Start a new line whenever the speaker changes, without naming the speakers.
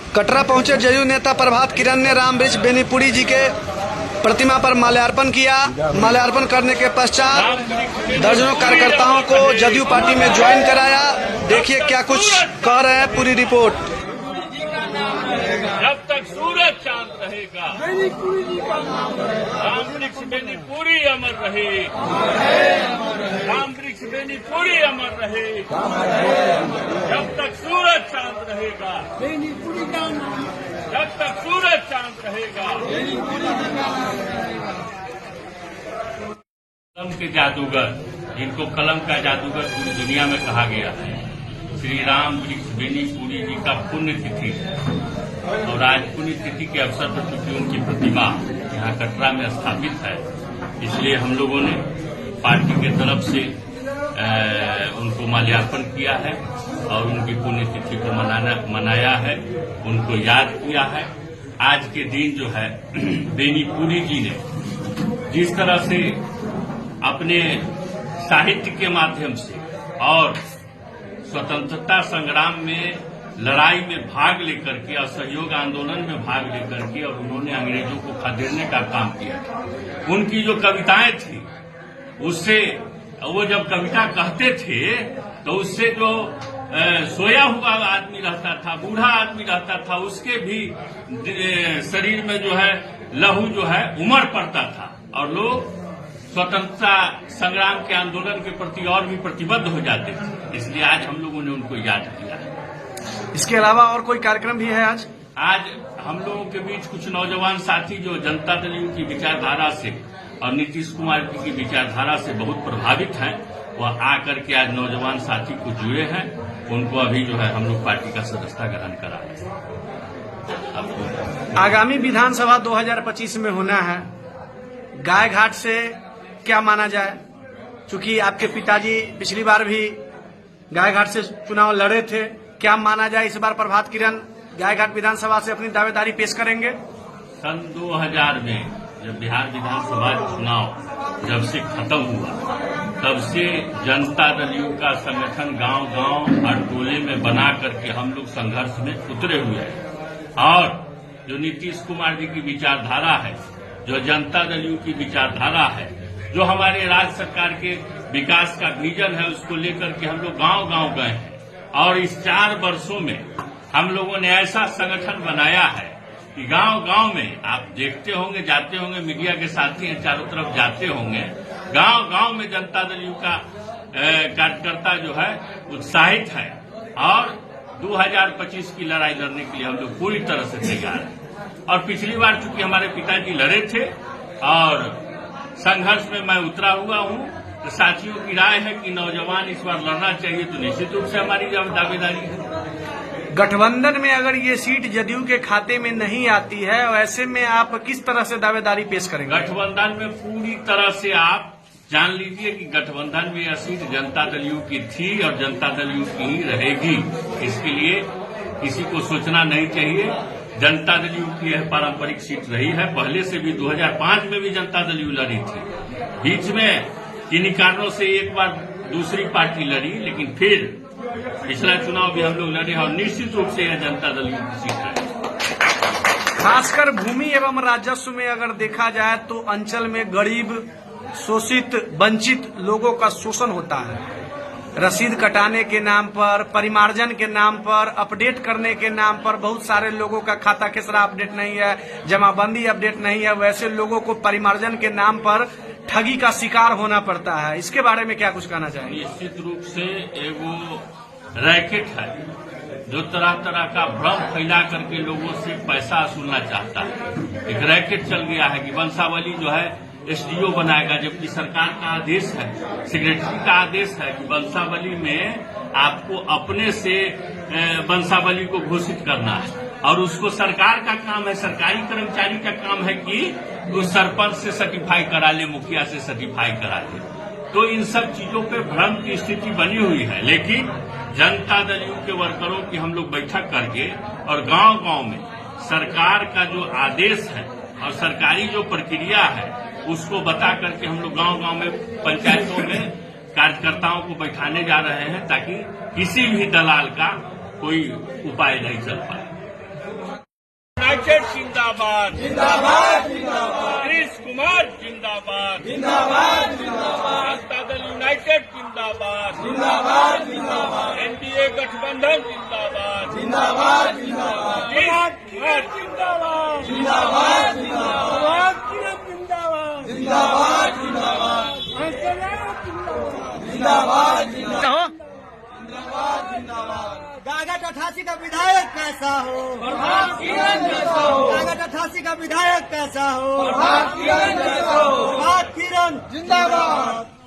कटरा पहुंचे जदयू नेता प्रभात किरण ने रामवृक्ष बेनीपुरी जी के प्रतिमा पर माल्यार्पण किया। माल्यार्पण करने के पश्चात दर्जनों कार्यकर्ताओं को जदयू पार्टी में ज्वाइन कराया। देखिए क्या कुछ कह रहे हैं, पूरी रिपोर्ट।
जब तक सूरज चांद रहेगा रामवृक्ष बेनीपुरी अमर रहे, रामवृक्ष बेनीपुरी अमर रहे। जब तक सूरज चांद रहेगा, जब तक सूरज चांद रहेगा। कलम के जादूगर, जिनको कलम का जादूगर पूरी दुनिया में कहा गया है, श्री रामवृक्ष बेनीपुरी जी का पुण्यतिथि है। और आज पुण्यतिथि के अवसर पर चूंकि उनकी प्रतिमा यहाँ कटरा में स्थापित है, इसलिए हम लोगों ने पार्टी के तरफ से उनको माल्यार्पण किया है और उनकी पुण्यतिथि को मनाया है, उनको याद किया है। आज के दिन जो है बेनीपुरी जी ने जिस तरह से अपने साहित्य के माध्यम से और स्वतंत्रता संग्राम में लड़ाई में भाग लेकर के, असहयोग आंदोलन में भाग लेकर के, और उन्होंने अंग्रेजों को खदेड़ने का काम किया था। उनकी जो कविताएं थी उससे, वो जब कविता कहते थे तो उससे जो सोया हुआ आदमी रहता था, बूढ़ा आदमी रहता था, उसके भी शरीर में जो है लहू जो है उमड़ पड़ता था और लोग स्वतंत्रता संग्राम के आंदोलन के प्रति और भी प्रतिबद्ध हो जाते थे। इसलिए आज हम लोगों ने उनको याद किया है।
इसके अलावा और कोई कार्यक्रम भी है आज?
आज हम लोगों के बीच कुछ नौजवान साथी जो जनता दल यू की विचारधारा से और नीतीश कुमार जी की विचारधारा से बहुत प्रभावित हैं, वह आकर के आज नौजवान साथी को जुड़े हैं। उनको अभी जो है हम लोग पार्टी का सदस्यता ग्रहण करा रहे हैं।
आगामी विधानसभा 2025 में होना है, गाय घाट से क्या माना जाए? चूंकि आपके पिताजी पिछली बार भी गाय घाट से चुनाव लड़े थे, क्या माना जाए इस बार प्रभात किरण गायघाट विधानसभा से अपनी दावेदारी पेश करेंगे?
सन 2000 में जब बिहार विधानसभा चुनाव जब से खत्म हुआ, तब से जनता दल यू का संगठन गांव-गांव हर टोले में बना करके हम लोग संघर्ष में उतरे हुए हैं। और जो नीतीश कुमार जी की विचारधारा है, जो जनता दल यू की विचारधारा है, जो हमारे राज्य सरकार के विकास का विजन है, उसको लेकर के हम लोग गांव-गांव गए हैं। और इस 4 वर्षों में हम लोगों ने ऐसा संगठन बनाया है कि गांव-गांव में आप देखते होंगे, जाते होंगे, मीडिया के साथी हैं, चारों तरफ जाते होंगे, गांव-गांव में जनता दल यू का कार्यकर्ता जो है उत्साहित है। और 2025 की लड़ाई लड़ने के लिए हम लोग पूरी तरह से तैयार हैं। और पिछली बार चूंकि हमारे पिताजी लड़े थे और संघर्ष में मैं उतरा हुआ हूं, तो साथियों की राय है कि नौजवान इस बार लड़ना चाहिए, तो निश्चित रूप से हमारी दावेदारी है।
गठबंधन में अगर ये सीट जदयू के खाते में नहीं आती है, वैसे में आप किस तरह से दावेदारी पेश करेंगे?
गठबंधन में पूरी तरह से आप जान लीजिए कि गठबंधन में यह सीट जनता दल यू की थी और जनता दल यू की ही रहेगी। इसके लिए किसी को सोचना नहीं चाहिए। जनता दल यू की यह पारंपरिक सीट रही है, पहले से भी 2005 में भी जनता दल यू लड़ी थी। बीच में किन्हीं कारणों से एक बार दूसरी पार्टी लड़ी, लेकिन फिर पिछला चुनाव भी हम लोग लड़े और निश्चित रूप से यह जनता दल की सीट है।
खासकर भूमि एवं राजस्व में अगर देखा जाए तो अंचल में गरीब, शोषित, वंचित लोगों का शोषण होता है। रसीद कटाने के नाम पर, परिमार्जन के नाम पर, अपडेट करने के नाम पर बहुत सारे लोगों का खाता खेसरा अपडेट नहीं है, जमाबंदी अपडेट नहीं है। वैसे लोगों को परिमार्जन के नाम पर ठगी का शिकार होना पड़ता है। इसके बारे में क्या कुछ कहना चाहिए?
निश्चित रूप से एगो रैकेट है जो तरह तरह का भ्रम फैला करके लोगों से पैसा वसूलना चाहता है। एक रैकेट चल गया है कि वंशावली जो है एसडीओ बनाएगा, जबकि सरकार का आदेश है, सेक्रेटरी का आदेश है कि वंशावली में आपको अपने से वंशावली को घोषित करना है। और उसको सरकार का काम है, सरकारी कर्मचारी का काम है कि उस सरपंच से सर्टिफाई करा ले, मुखिया से सर्टिफाई करा ले। तो इन सब चीजों पे भ्रम की स्थिति बनी हुई है। लेकिन जनता दल यू के वर्करों की हम लोग बैठक करके और गांव-गांव में सरकार का जो आदेश है और सरकारी जो प्रक्रिया है उसको बता करके हम लोग गांव-गांव में, पंचायतों में कार्यकर्ताओं को बैठाने जा रहे हैं, ताकि किसी भी दलाल का कोई उपाय नहीं चल पाए। जिंदाबाद
जिंदाबाद जिंदाबाद
नीतीश कुमार जिंदाबाद
जिंदाबाद जिंदाबाद
जनता दल यूनाइटेड जिंदाबाद
जिंदाबाद जिंदाबाद
एनडीए गठबंधन जिंदाबाद
जिंदाबाद जिंदाबाद
जिंदाबाद जिंदाबाद
जिंदाबाद
जिंदाबाद
जिंदाबाद जिंदाबाद जिंदाबाद
कागज 88 का विधायक कैसा हो, कागज 88 का विधायक कैसा हो, प्रभात किरण जिंदाबाद।